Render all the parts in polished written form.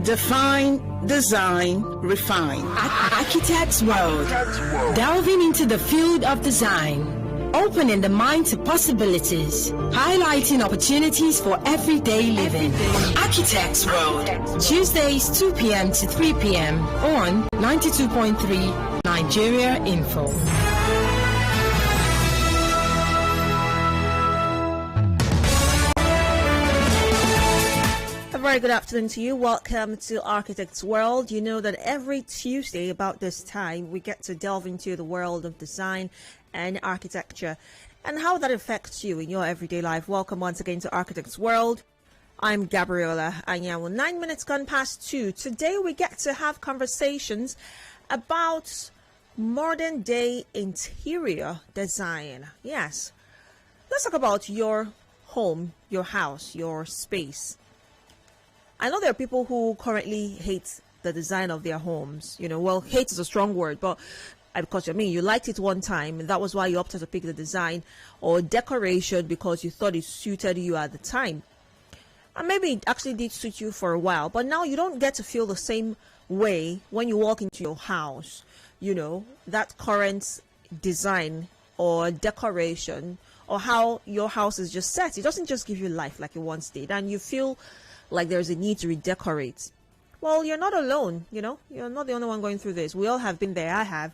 Define, design, refine. Architects World. Delving into the field of design. Opening the mind to possibilities. Highlighting opportunities for everyday living. Architects World. Tuesdays 2 p.m. to 3 p.m. on 92.3 Nigeria Info. A very good afternoon to you. Welcome to Architects World. You know that every Tuesday about this time we get to delve into the world of design and architecture and how that affects you in your everyday life. Welcome once again to Architects World. I'm Gabriella Anyanwu. 9 minutes gone past 2. Today we get to have conversations about modern day interior design. Yes, let's talk about your home, your house, your space. I know there are people who currently hate the design of their homes. You know, well, hate is a strong word, but because you liked it one time, and that was why you opted to pick the design or decoration because you thought it suited you at the time. And maybe it actually did suit you for a while, but now you don't get to feel the same way when you walk into your house. You know, that current design or decoration or how your house is just set, it doesn't just give you life like it once did, and you feel like there's a need to redecorate. Well, you're not alone, you know, you're not the only one going through this. We all have been there. I have,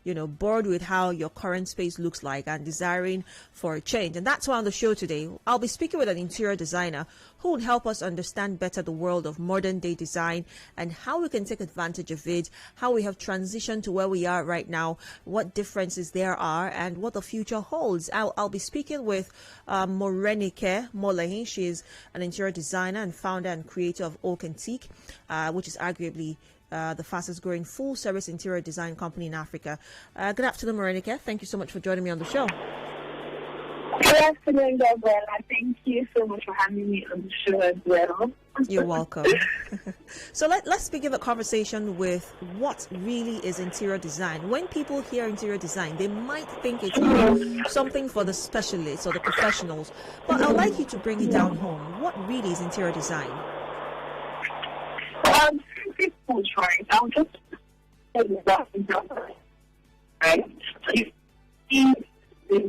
you know, bored with how your current space looks like and desiring for a change. And that's why on the show today, I'll be speaking with an interior designer who will help us understand better the world of modern day design and how we can take advantage of it, how we have transitioned to where we are right now, what differences there are, and what the future holds. I'll be speaking with Morenike. Molehin. She is an interior designer and founder and creator of Teak, which is arguably the fastest growing full service interior design company in Africa. Good afternoon, Morenike. Thank you so much for joining me on the show. Good afternoon, Gabriella. Thank you so much for having me on the show as well. You're welcome. So let's begin the conversation with what really is interior design. When people hear interior design, they might think it's something for the specialists or the professionals, but I'd like you to bring it down home. What really is interior design? People try. I'll just say that right? So you see the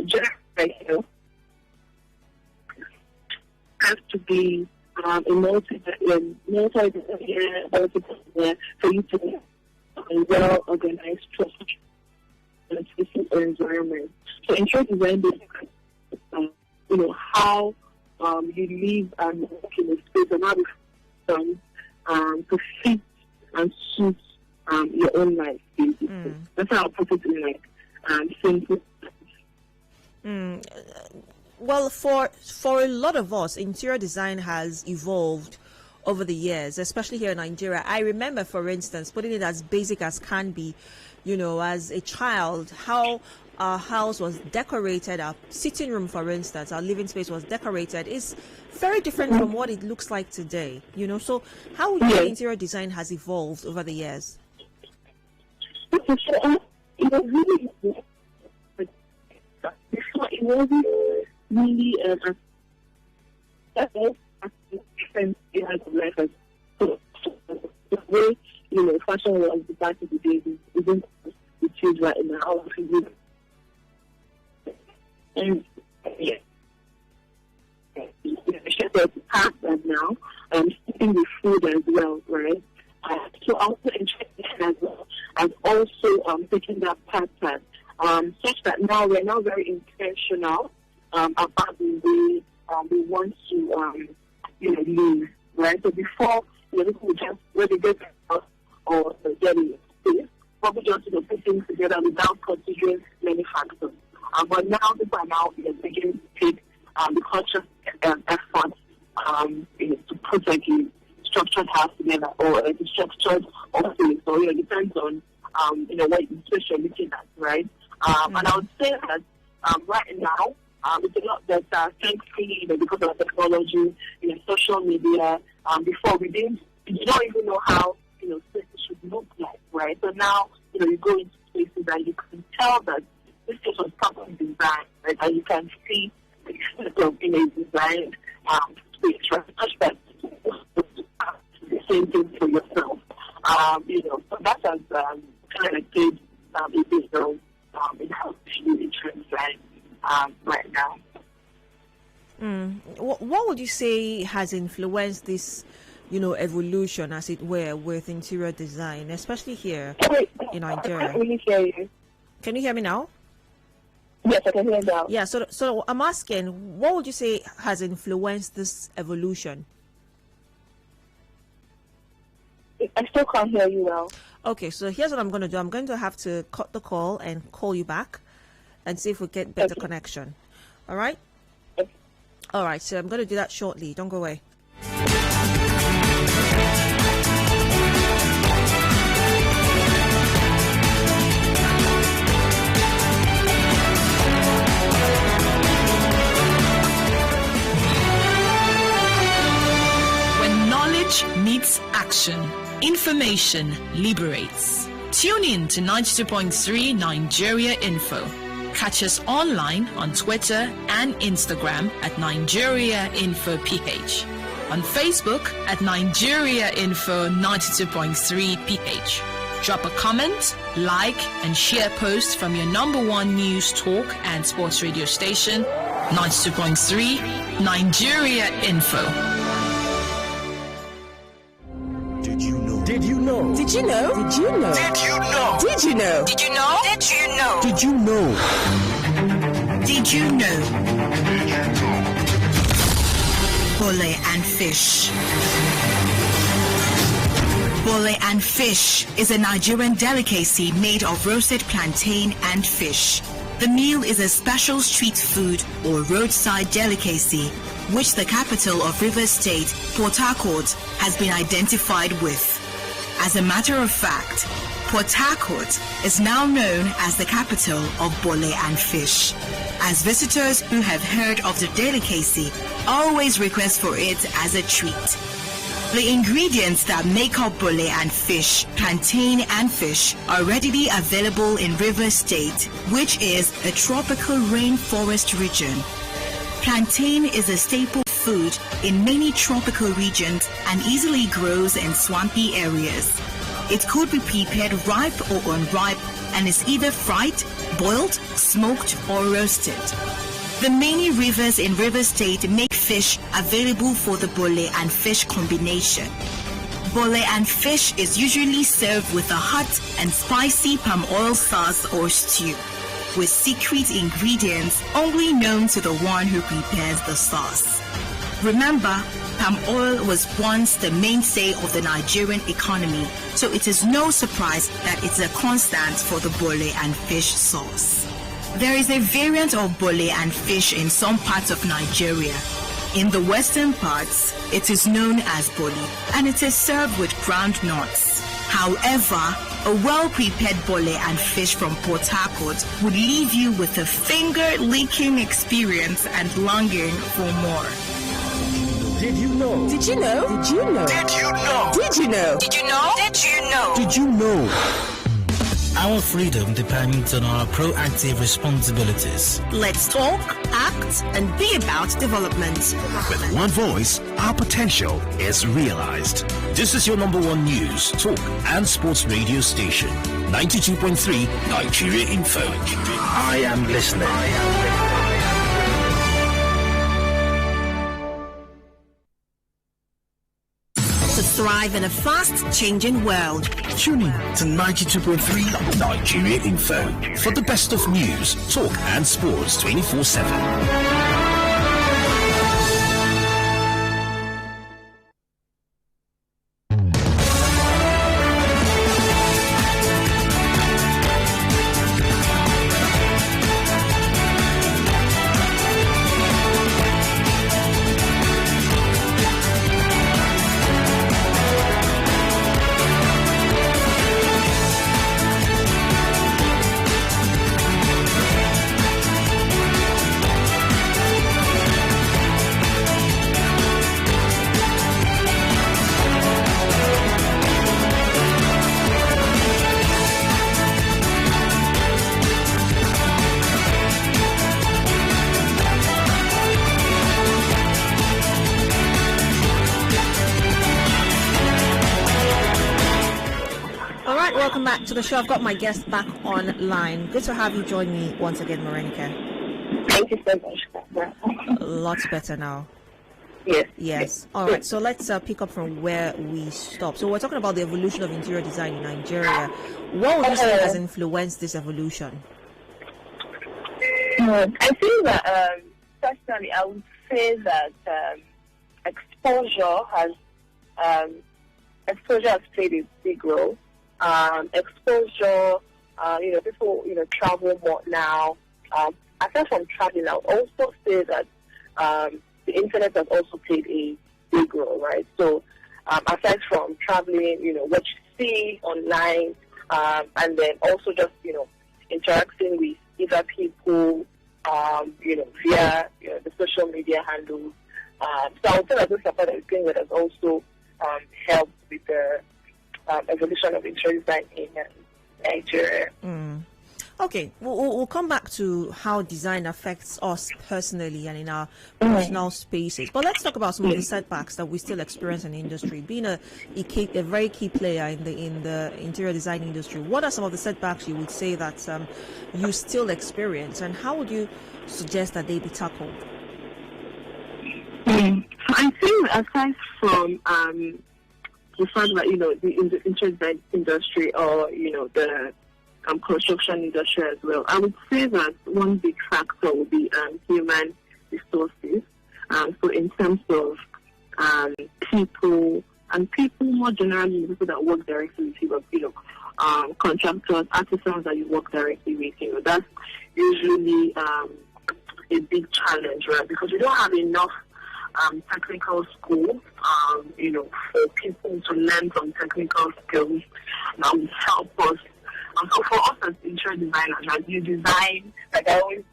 general ratio has to be a multi-area for you to be a well-organized, structured, and specific environment. So interior design is, how you live and work in a space and how done to fit and suit your own life, basically. That's how I put it in simple. Well, for a lot of us, interior design has evolved over the years, especially here in Nigeria. I remember, for instance, putting it as basic as can be, you know, as a child, how our house was decorated, our sitting room, for instance, our living space was decorated, is very different from what it looks like today, you know. So how would you say interior design has evolved over the years? It was really, before it wasn't really different life. So the way, you know, fashion was back in the days isn't it is right now. And it's past that now, sticking with food as well, right? So also interested as well as also taking that pattern, such that now we're now very intentional about the way we want to live, right? So before, people would just when they get out or get in space, probably just put things together without considering many factors. But now people are now beginning to take the conscious effort to put like a structured house together or a structured office. So it depends on what space you're looking at, right? And I would say that right now it's a lot better, thankfully, because of technology, social media. Before we did not even know how spaces should look like, right? So now you go into spaces and you can tell that this place was properly designed, right? And you can see the in a designed space, right? Such that same thing for yourself. So that has kind of played a big role in how you trend right now. What would you say has influenced this, evolution, as it were, with interior design, especially here in Nigeria? I can't really hear you. Can you hear me now? Yes, I can hear you now. Yeah, so I'm asking, what would you say has influenced this evolution? I still can't hear you well. Okay, so here's what I'm going to do. I'm going to have to cut the call and call you back and see if we get better connection. All right? Okay. All right, so I'm going to do that shortly. Don't go away. Meets action. Information liberates. Tune in to 92.3 Nigeria Info. Catch us online on Twitter and Instagram at Nigeria Info PH. On Facebook at Nigeria Info 92.3 PH. Drop a comment, like, and share posts from your #1 news, talk, and sports radio station, 92.3 Nigeria Info. Did you know? Did you know? Did you know? Did you know? Did you know? Did you know? Did you know? Did you know? Did you know? Did you know? Bole and fish. Bole and fish is a Nigerian delicacy made of roasted plantain and fish. The meal is a special street food or roadside delicacy which the capital of Rivers State, Port Harcourt, has been identified with. As a matter of fact, Port Harcourt is now known as the capital of Bole and fish, as visitors who have heard of the delicacy always request for it as a treat. The ingredients that make up Bole and fish, plantain and fish, are readily available in Rivers State, which is a tropical rainforest region. Plantain is a staple food in many tropical regions and easily grows in swampy areas. It could be prepared ripe or unripe and is either fried, boiled, smoked, or roasted. The many rivers in Rivers State make fish available for the bole and fish combination. Bole and fish is usually served with a hot and spicy palm oil sauce or stew, with secret ingredients only known to the one who prepares the sauce. Remember, palm oil was once the mainstay of the Nigerian economy, so it is no surprise that it's a constant for the bole and fish sauce. There is a variant of bole and fish in some parts of Nigeria. In the western parts, it is known as bole, and it is served with ground nuts. However, a well-prepared bole and fish from Port Harcourt would leave you with a finger-licking experience and longing for more. Did you know? Did you know? Did you know? Did you know? Did you know? Did you know? Did you know? Did you know? Our freedom depends on our proactive responsibilities. Let's talk, act, and be about development. With one voice, our potential is realized. This is your #1 news, talk, and sports radio station. 92.3 Nigeria Info. I am listening. To thrive in a fast-changing world. Tune in to 92.3 Nigeria Info for the best of news, talk, and sports 24/7. welcome back to the show. I've got my guest back online. Good to have you join me once again, Morenike. Thank you so much. Lots better now. Yes. All right. So let's pick up from where we stopped. So we're talking about the evolution of interior design in Nigeria. What would you say has influenced this evolution? I think that personally, I would say that exposure has played a big role. Exposure, people travel more now. Aside from traveling, I would also say that the internet has also played a big role, right? So aside from traveling, what you see online, and then also just interacting with either people, via the social media handles. So I would say that this is a part of the thing that has also helped with the evolution of interior design in Nigeria. Okay, we'll come back to how design affects us personally and in our professional spaces. But let's talk about some of the setbacks that we still experience in the industry. Being a very key player in the interior design industry, what are some of the setbacks you would say that you still experience, and how would you suggest that they be tackled? I think aside from the fact that the interior design industry, or the construction industry as well, I would say that one big factor will be human resources. So in terms of people more generally, people that work directly with you, contractors, artisans that you work directly with, that's usually a big challenge, right? Because we don't have enough technical schools, for people to learn some technical skills that will help us. So for us as interior designers, right, you design, like I always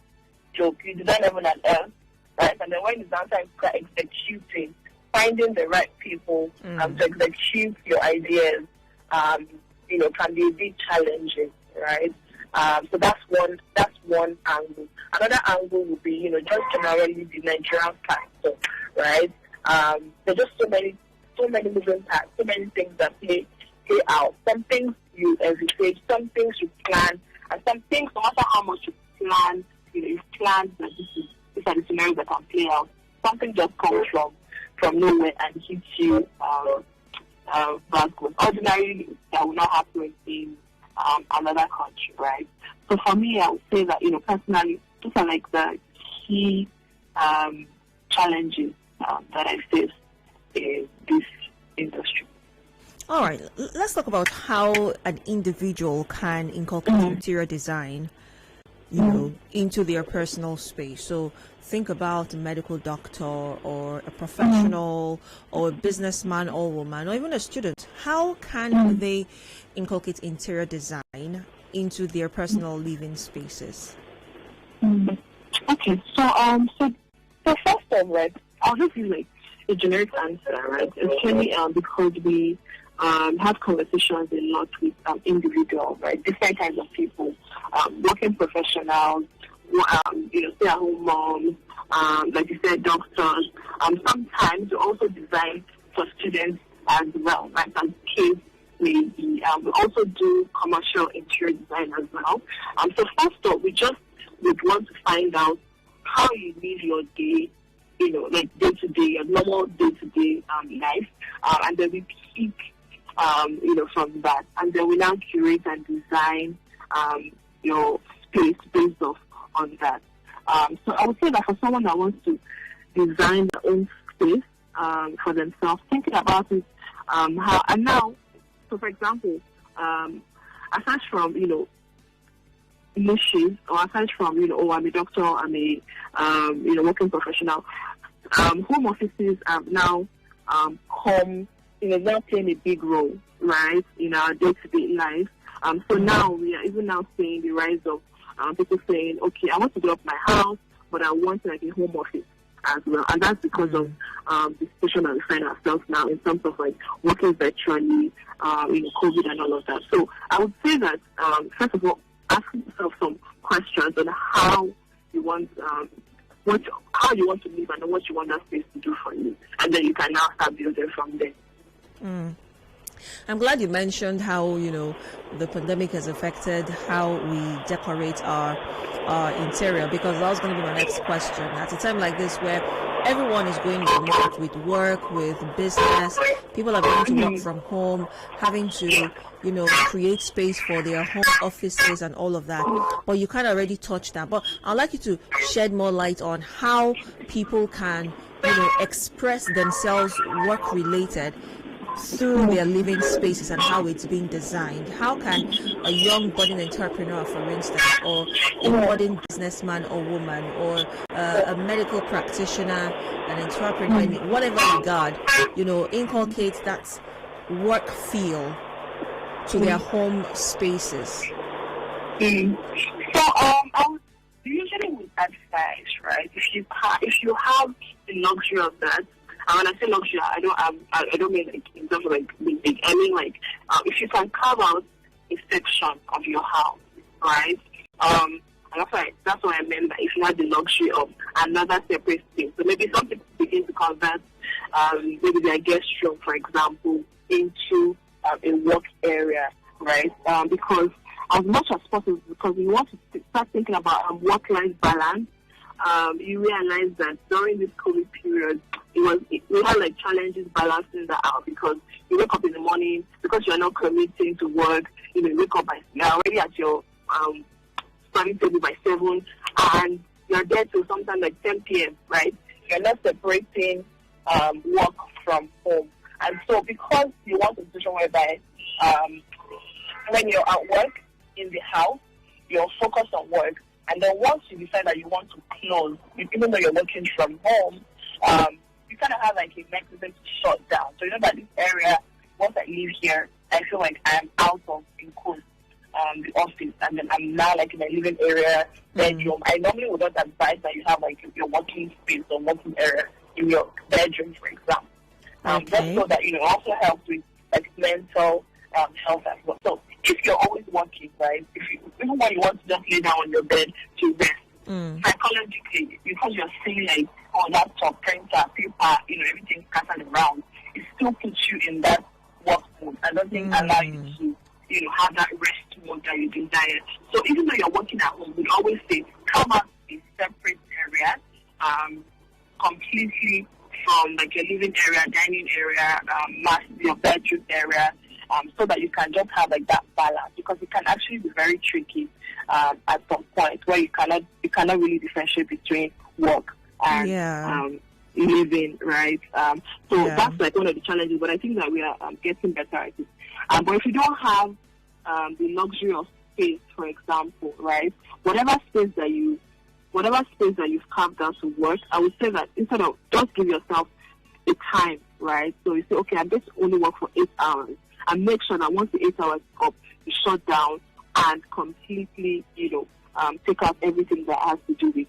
joke, you design heaven and earth, right? And then when it's down time, start executing, finding the right people to execute your ideas, can be a big challenging, right? So that's one angle. Another angle would be, just generally the Nigerian factor, right? There's just so many moving parts, so many things that play out. Some things you envisage, some things you plan, and some things, no matter how much you plan, you've planned that these are the scenarios that can play out. Something just comes from nowhere and hits you backwards. Ordinarily, that will not happen in another country, right? So for me, I would say that, personally, these are like the key challenges that I face in this industry. All right, let's talk about how an individual can inculcate interior design, into their personal space. So think about a medical doctor or a professional or a businessman or woman or even a student. How can they inculcate interior design into their personal living spaces? Okay, so first of all, right, I'll just use like a generic answer, right? Especially because we have conversations a lot with individuals, right? Different kinds of people, working professionals, stay-at-home moms, like you said, doctors. Sometimes we also design for students as well, right? Some kids maybe. We also do commercial interior design as well. So first off, we just would want to find out how you live your day, like day-to-day, your normal day-to-day life, and then we pick from that. And then we now curate and design your space based off on that. So I would say that for someone that wants to design their own space for themselves, thinking about it, how, and now, so for example, aside from, niches, or aside from, I'm a doctor, I'm a, working professional, home offices have now come, now playing a big role, right, in our day-to-day life. So now we are even now seeing the rise of people saying, okay, I want to build up my house, but I want like a home office as well. And that's because of the situation that we find ourselves now in terms of like working virtually, COVID and all of that. So I would say that, first of all, asking yourself some questions on how you want how you want to live and what you want that space to do for you, and then you can now start building from there. I'm glad you mentioned how, the pandemic has affected how we decorate our interior, because that was going to be my next question. At a time like this where everyone is going remote with work, with business, people are going to work from home, having to, create space for their home offices and all of that. But you kind of already touched that. But I'd like you to shed more light on how people can, express themselves work-related through their living spaces and how it's being designed. How can a young budding entrepreneur, for instance, or a budding businessman or woman, or a medical practitioner, an entrepreneur, in whatever regard, inculcate that work feel to their home spaces? So, usually with advice, right? If you have the luxury of that. And when I say luxury, I don't mean like in terms of like big. I mean like if you can carve out a section of your house, right? And that's what I meant by if you have the luxury of another separate space. So maybe some people begin to convert maybe their guest room, for example, into a work area, right? Because as much as possible, because you want to start thinking about work-life balance. You realize that during this COVID period, we had like challenges balancing that out, because you wake up in the morning, because you're not commuting to work, you wake up you're already at your study table by 7, and you're there till sometimes like 10 p.m., right? You're not separating work from home. And so because you want a situation whereby when you're at work in the house, you're focused on work. And then once you decide that you want to close, even though you're working from home, you kind of have like a mechanism to shut down. So you know that this area, once I leave here, I feel like I'm out of, in quotes, the office, and then I'm now like in a living area, bedroom. I normally would not advise that you have like your working space or working area in your bedroom, for example. Just so that also helps with like mental health as well. So if you're always working, right, even when you want to just lay down on your bed to rest, psychologically, because you're seeing like laptop, printer, paper, everything scattered around, it still puts you in that work mode and doesn't allow you to, have that rest mode that you desire. So even though you're working at home, we always say come out in separate areas, completely from like your living area, dining area, your bedroom area, so that you can just have like that balance, because it can actually be very tricky at some point where you cannot really differentiate between work and living, right? So that's like one of the challenges, but I think that we are getting better at it. But if you don't have the luxury of space, for example, right, whatever space that you've carved out to work, I would say that instead of just give yourself a time, right? So you say, okay, I'm going to only work for 8 hours. And make sure that once the 8 hours is up, you shut down and completely, take out everything that has to do with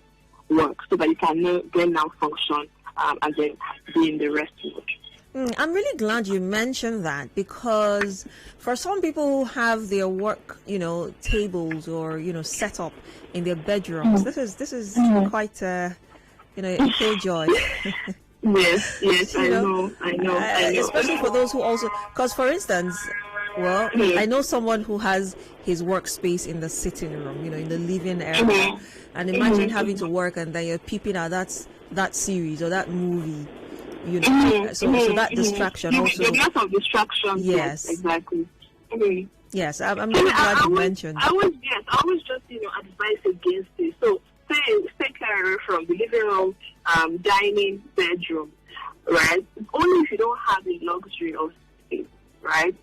work, so that you can then now function and then be in the rest mode. I'm really glad you mentioned that, because for some people who have their work, tables or set up in their bedrooms, this is quite a joy. Yes, I know. Especially for those who also, because for instance, I know someone who has his workspace in the sitting room, in the living area, and imagine having to work and then you're peeping at that series or that movie, so that distraction also. There's lots of distractions. Yes, exactly. Yes, I'm really glad you mentioned. I always just advise against it. So stay clear from the living room, dining, bedroom, right? Only if you don't have the luxury of space, right?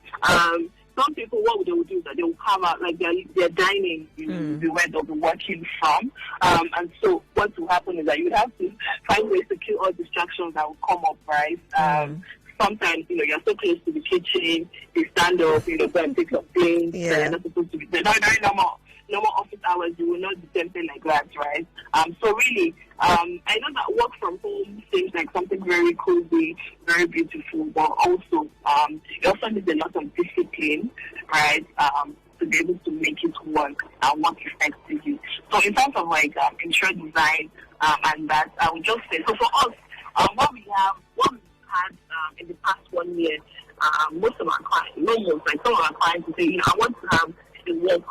Some people, what they will do is that they will carve out like their dining, where they'll be working from, and so what will happen is that you have to find ways to kill all distractions that will come up, right? Sometimes, you're so close to the kitchen, you stand up, go and take some things, you're not supposed to be there. Normal office hours, you will not be tempted like that, right? So really, I know that work from home seems like something very cozy, very beautiful, but also, it also needs a lot of discipline, right? To be able to make it work and work effectively. So in terms of like interior design and that, I would just say, so for us, what we've had in the past 1 year, most of our clients, not most, like some of our clients will say, I want to have a work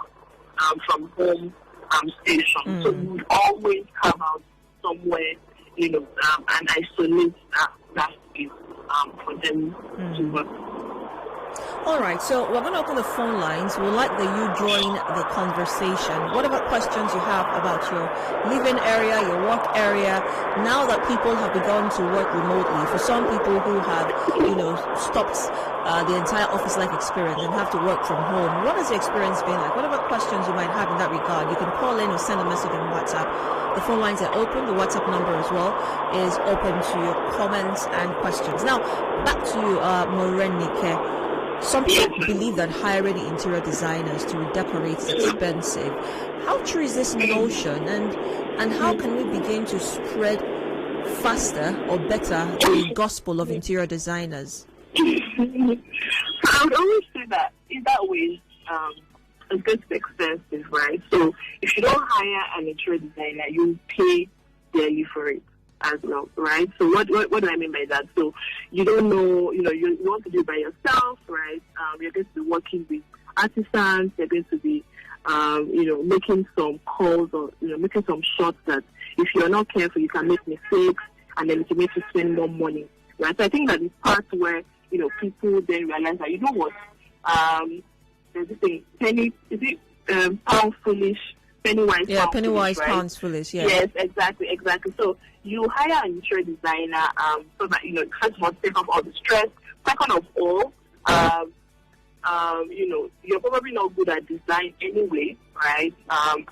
from home station. So we would always come out somewhere, and isolate that space for them to work. All right, so we're going to open the phone lines. We'd like that you join the conversation. Whatever questions you have about your living area, your work area, now that people have begun to work remotely, for some people who have, stopped the entire office life experience and have to work from home, what has the experience been like? Whatever questions you might have in that regard, you can call in or send a message on WhatsApp. The phone lines are open. The WhatsApp number as well is open to your comments and questions. Now, back to you, Morenike. Some people believe that hiring interior designers to redecorate is expensive. How true is this notion, and how can we begin to spread faster or better the gospel of interior designers? I would always say that in that way, it's going to be expensive, right? So if you don't hire an interior designer, you pay daily for it as well, right? So what do I mean by that? So you don't know, you want to do it by yourself, right? You're going to be working with artisans. You're going to be, making some calls or making some shots that if you're not careful, you can make mistakes, and then it can make you spend more money, right? So I think that it's part where people then realize that there's this thing, pound foolish. Pennywise, right? pounds foolish. Yeah. Yes, exactly. So you hire an interior designer, so that first of all, take off all the stress. Second of all, you're probably not good at design anyway, right?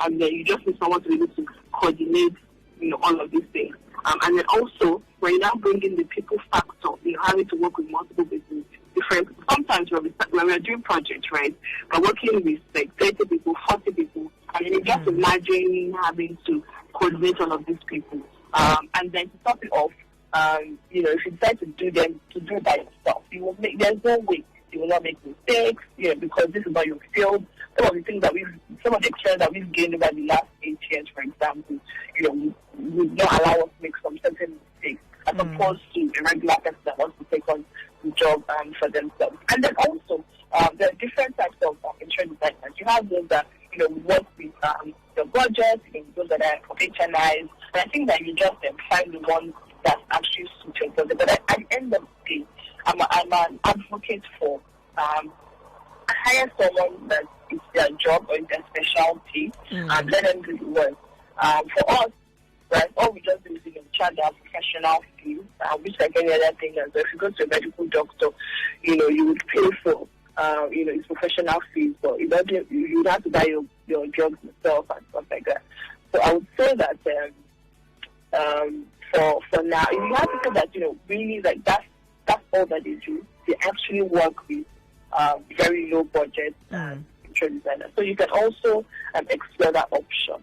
And then you just need someone to be able to coordinate, all of these things. And then also, when you now bring in the people factor, having to work with multiple businesses. Sometimes when we're doing projects, right, we're working with like 30 people, 40 people, and then you just imagine having to coordinate all of these people. And then to top it off, if you decide to do it by yourself, there's no way you will not make mistakes, because this is not your field. Some of the experience that we've gained over the last 8 years, for example, would not allow us to make some certain mistakes, as opposed to a regular person that wants to take on the job for themselves. And then also, there are different types of interior designers. You have those that, work with your budget, those that are HNIs, and I think that you just find the one that actually suits your budget. But at the end of the day, I'm an advocate for hire someone that it's their job or it's their specialty, and let them do the work. For us, right, all we just do is charge our professional fees, which like any other thing. And so if you go to a medical doctor, you would pay for his professional fees, but you have to buy your drugs yourself and stuff like that. So I would say that for now, you have to say that really like that's all that they do. They actually work with very low budget interior designers. So you can also explore that option.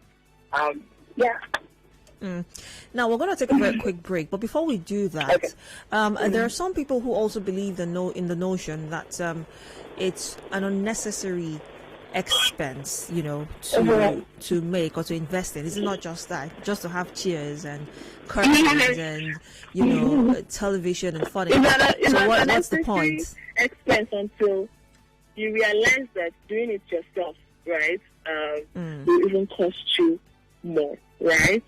Now we're going to take a very quick break, but before we do that, there are some people who also believe in the notion that it's an unnecessary expense, to make or to invest in. It's not just that, just to have chairs and curtains and television and furniture. So what's the point? Expense until you realize that doing it yourself, right, will even cost you more, right?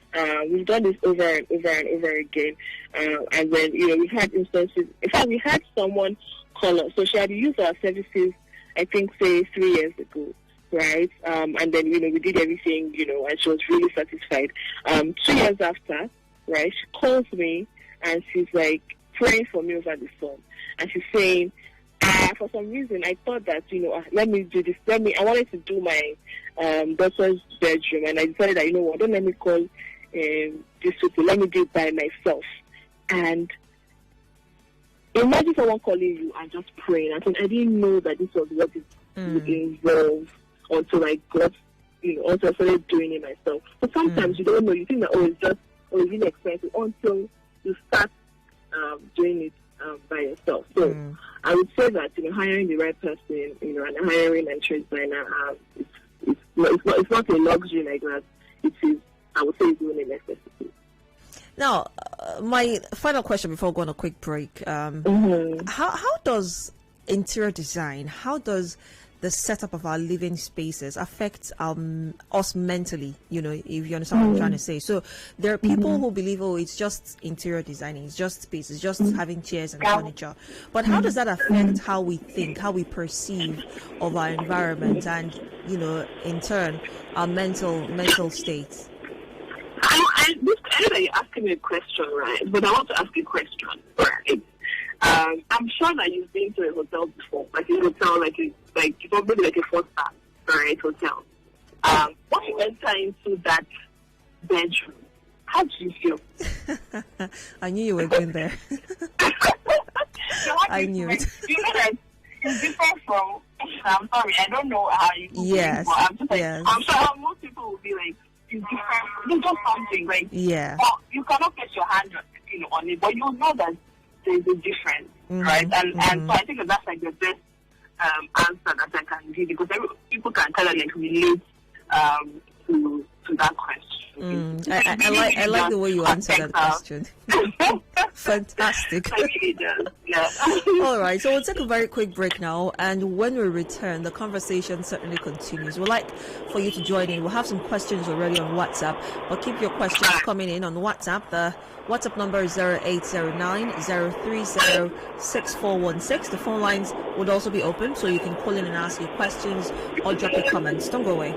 We've done this over and over and over again, and then we've had instances. In fact, we had someone call us, so she had used our services, I think, say 3 years ago, right? And then we did everything, and she was really satisfied. 2 years after, right, she calls me and she's like praying for me over the phone, and she's saying, for some reason, I thought that, let me do this. I wanted to do my daughter's bedroom, and I decided that, don't let me call these people. Let me do it by myself. And imagine someone calling you and just praying. I didn't know that this was what it would involve until I got, until I started doing it myself. So sometimes you don't know. You think that, it's really expensive until you start doing it by yourself. So I would say that hiring the right person, and hiring a trade designer, it's not a luxury like that. It is, I would say, it's only a necessity. Now, my final question before going on a quick break: how does interior design, how does the setup of our living spaces affect us mentally, if you understand what I'm trying to say? So there are people who believe, it's just interior designing, it's just space, it's just having chairs and furniture. But how does that affect how we think, how we perceive of our environment, and in turn our mental state? You're asking me a question, right? But I want to ask you a question, right? I'm sure that you've been to a hotel before, like a hotel, probably like a 4-star, right, hotel. Once you enter into that bedroom, how do you feel? I knew you were going there. I knew it. You know that it's different from. I'm sorry, I don't know how you. Yes. But I'm just like, yes. I'm sure most people will be like, it's different. It's just something like. Yeah. But you cannot place your hand on it, but you know that there's a difference, right? And so I think that's like the best answer that I can give, because people can kind of like relate to that question. I like the way you answer that question. Fantastic. Yeah. All right, so we'll take a very quick break now, and when we return, the conversation certainly continues. We'd like for you to join in. We'll have some questions already on WhatsApp, but keep your questions coming in on WhatsApp. The WhatsApp number is 0809-030-6416. The phone lines would also be open, so you can call in and ask your questions or drop your comments. Don't go away.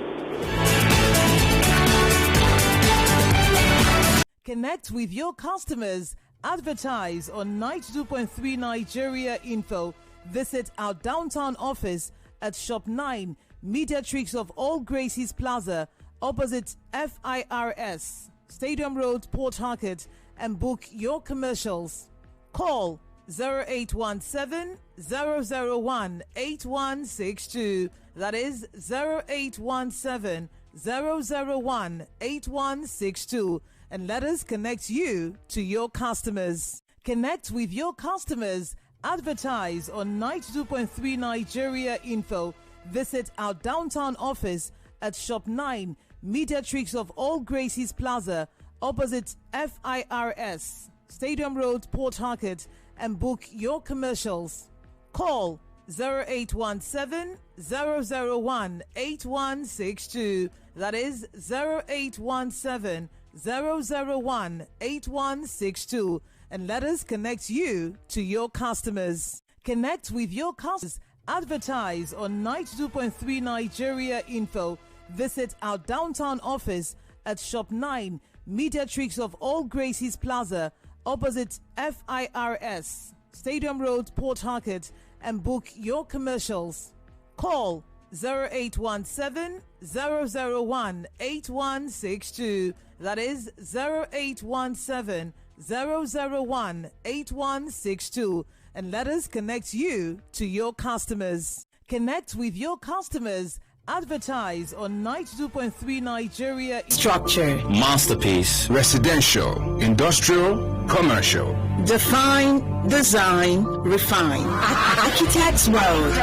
Connect with your customers. Advertise on 92.3 Nigeria Info. Visit our downtown office at Shop 9, Mediatrix of All Gracies Plaza, opposite FIRS, Stadium Road, Port Harcourt, and book your commercials. Call 0817-001-8162. That is 0817-001-8162. And let us connect you to your customers. Connect with your customers. Advertise on 92.3 Nigeria Info. Visit our downtown office at Shop 9, Mediatrix of All Gracies Plaza, opposite FIRS, Stadium Road, Port Harcourt, and book your commercials. Call 0817-001-8162. That is 0817-001-8162, and let us connect you to your customers. Connect with your customers. Advertise on 92.3 Nigeria Info. Visit our downtown office at Shop 9, Mediatrix of All Gracies Plaza, opposite FIRS, Stadium Road, Port Harcourt, and book your commercials. Call 0817-001-8162. That is 0817-001-8162. And let us connect you to your customers. Connect with your customers. Advertise on 92.3 Nigeria. Structure. Masterpiece. Residential. Industrial. Commercial. Define, design, refine. Architect's World.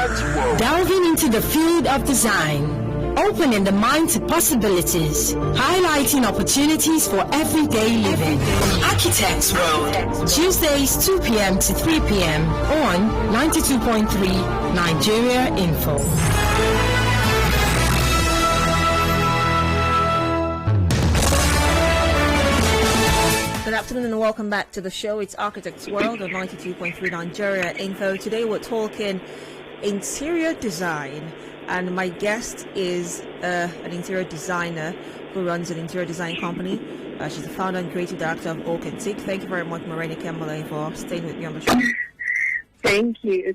Delving into the field of design. Opening the mind to possibilities. Highlighting opportunities for everyday living. Architect's World. Tuesdays 2 p.m. to 3 p.m. on 92.3 Nigeria Info. Good afternoon and welcome back to the show. It's Architect's World on 92.3 Nigeria Info. Today we're talking interior design, and my guest is an interior designer who runs an interior design company. She's the founder and creative director of Teak. Thank you very much, Morenike and Molehin, for staying with me on the show. Thank you.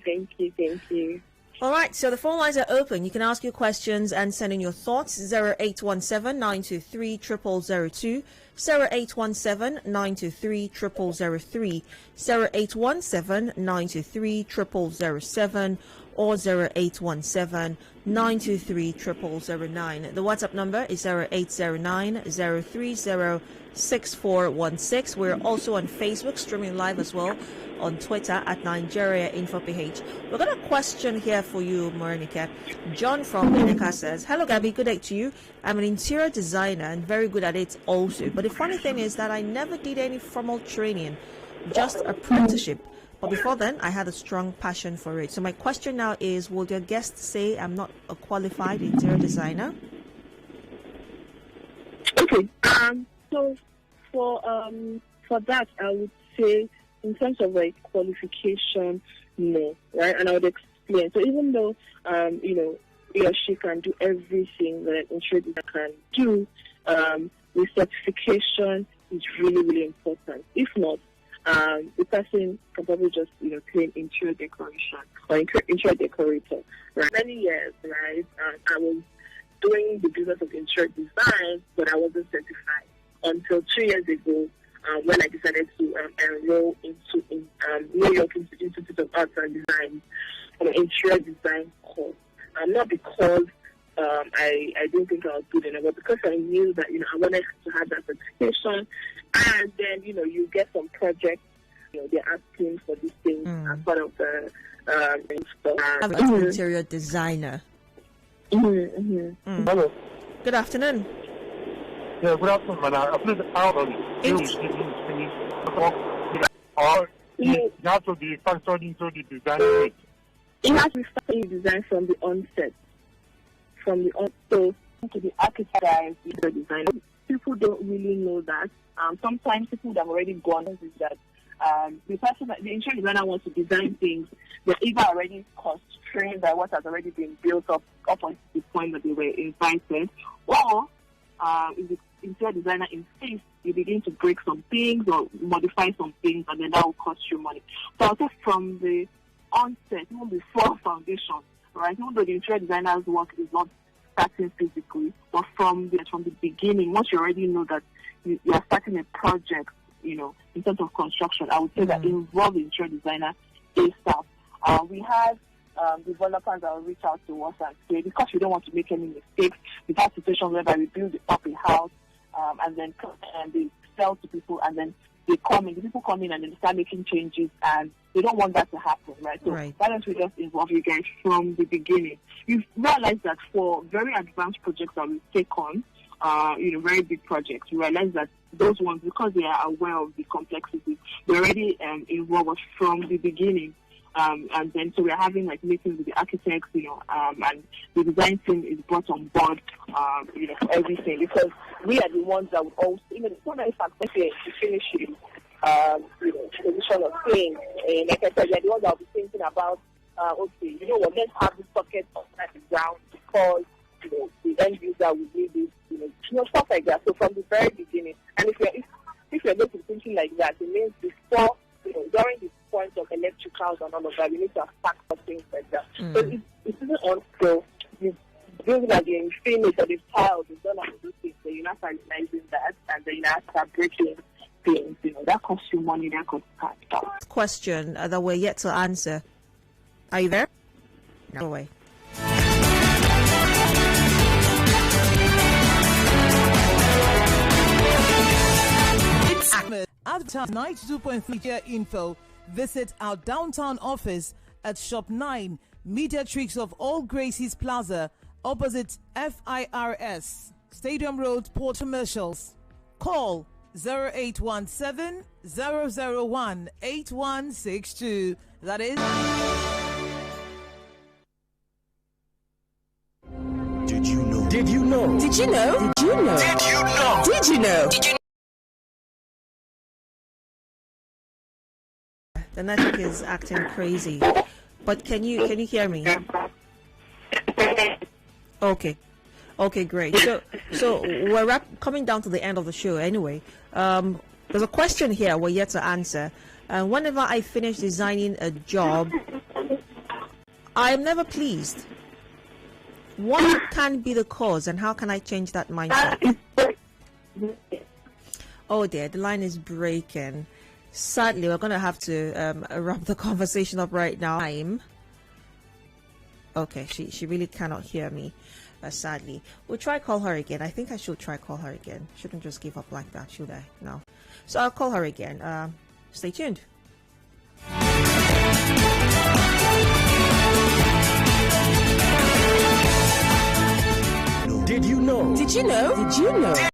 All right, so the phone lines are open. You can ask your questions and send in your thoughts. 0817-923-0002, 0817-923-0003, 0817-923-0007, or 0817-923-0009. The WhatsApp number is 0809-030-6416. We're also on Facebook, streaming live as well, on Twitter at Nigeria InfoPH. We've got a question here for you, Morenike. John from Morenike says, hello Gabby, good day to you. I'm an interior designer and very good at it also. But the funny thing is that I never did any formal training, just apprenticeship. But before then, I had a strong passion for it. So my question now is, will your guests say I'm not a qualified interior designer? Okay. So for that, I would say in terms of like qualification, no, right? And I would explain. So even though he or she can do everything that an interior designer can do, the certification is really, really important. If not, the person can probably just, claim interior decoration or interior decorator. Right? Many years, right? I was doing the business of interior design, but I wasn't certified until 2 years ago when I decided to enroll into New York Institute of Arts and Design, an interior design course. Not because I didn't think I was good enough, but because I knew that I wanted to have that certification, and then you get some projects, they're asking for these things as part of the interior designer. Hello. Good afternoon. Yeah, good afternoon, madam. I put the power on you have to be factored into the design rate. It has to be factored in design from the onset. So to the architect guys, the designer. People don't really know that. Sometimes people that have already gone is that the interior designer wants to design things, they're either already constrained by what has already been built up until the point that they were invited, or if the interior designer insists, you begin to break some things or modify some things, and then that will cost you money. So I think from the onset, even before foundation, right? Even though the interior designer's work is not starting physically, but from the beginning, once you already know that you are starting a project, in terms of construction, I would say that involve the interior designer ASAP. We have developers that will reach out to us and say, because we don't want to make any mistakes, we've had situations whereby we build up a house and then they sell to people, and then the people come in and then start making changes, and they don't want that to happen, right? So why don't we just involve you guys from the beginning? You've realized that for very advanced projects that we take on, very big projects, you realize that those ones, because they are aware of the complexity, they're already involved us from the beginning. And then so we're having like meetings with the architects, and the design team is brought on board, for everything, because we are the ones that would also, it's not very fast to finish it, position of things. Like I said, they're the ones that will be thinking about, okay, let's have this socket on the ground because, the end user will need this, stuff like that. So from the very beginning, and if you're going to be thinking like that, it means before, during the point of electricals and all of that, you need to have for things like that. So it isn't until you build like you're finished or the child is done on those things, so you're not finalizing that, and then you have to start breaking things, that costs you money, that costs time. Question that we're yet to answer. Are you there? No way. Advertise 92.3 year info. Visit our downtown office at Shop 9, Media Tricks of All Gracies Plaza, opposite FIRS, Stadium Road, Port Commercials. Call 0817 001 8162. That is. Did you know? Did you know? Did you know? Did you know? Did you know? Did you know? Did you know? The network is acting crazy, but can you hear me? Okay, great. So we're coming down to the end of the show anyway. There's a question here we're yet to answer. Whenever I finish designing a job, I am never pleased. What can be the cause, and how can I change that mindset? Oh dear, the line is breaking. Sadly, we're going to have to wrap the conversation up right now. Okay, she really cannot hear me, sadly. We'll try call her again. I think I should try call her again. Shouldn't just give up like that, should I? No. So I'll call her again. Stay tuned. Did you know? Did you know? Did you know?